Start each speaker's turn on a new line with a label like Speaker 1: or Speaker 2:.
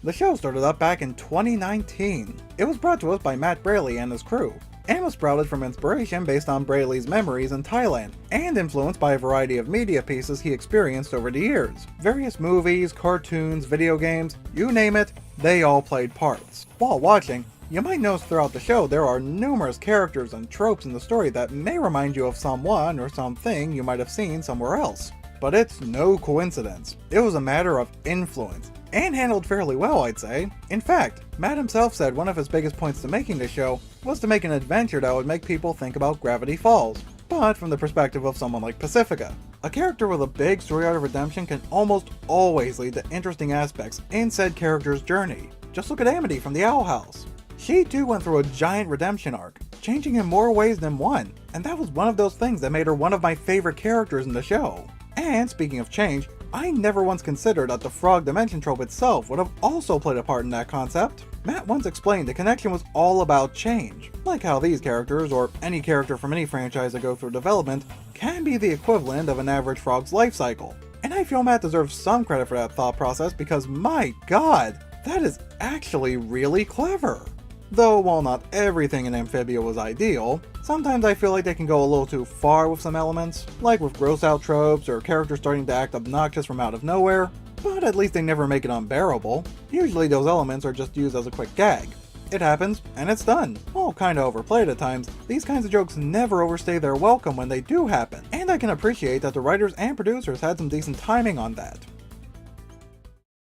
Speaker 1: The show started up back in 2019. It was brought to us by Matt Braley and his crew, and was sprouted from inspiration based on Braley's memories in Thailand, and influenced by a variety of media pieces he experienced over the years. Various movies, cartoons, video games, you name it, they all played parts. While watching, you might notice throughout the show there are numerous characters and tropes in the story that may remind you of someone or something you might have seen somewhere else. But it's no coincidence. It was a matter of influence, and handled fairly well, I'd say. In fact, Matt himself said one of his biggest points to making the show was to make an adventure that would make people think about Gravity Falls, but from the perspective of someone like Pacifica. A character with a big story arc of redemption can almost always lead to interesting aspects in said character's journey. Just look at Amity from the Owl House. She too went through a giant redemption arc, changing in more ways than one, and that was one of those things that made her one of my favorite characters in the show. And speaking of change, I never once considered that the frog dimension trope itself would have also played a part in that concept. Matt once explained the connection was all about change, like how these characters, or any character from any franchise that go through development, can be the equivalent of an average frog's life cycle. And I feel Matt deserves some credit for that thought process because my god, that is actually really clever. Though while not everything in Amphibia was ideal, sometimes I feel like they can go a little too far with some elements, like with gross out tropes or characters starting to act obnoxious from out of nowhere, but at least they never make it unbearable. Usually those elements are just used as a quick gag. It happens, and it's done. While kinda overplayed at times, these kinds of jokes never overstay their welcome when they do happen, and I can appreciate that the writers and producers had some decent timing on that.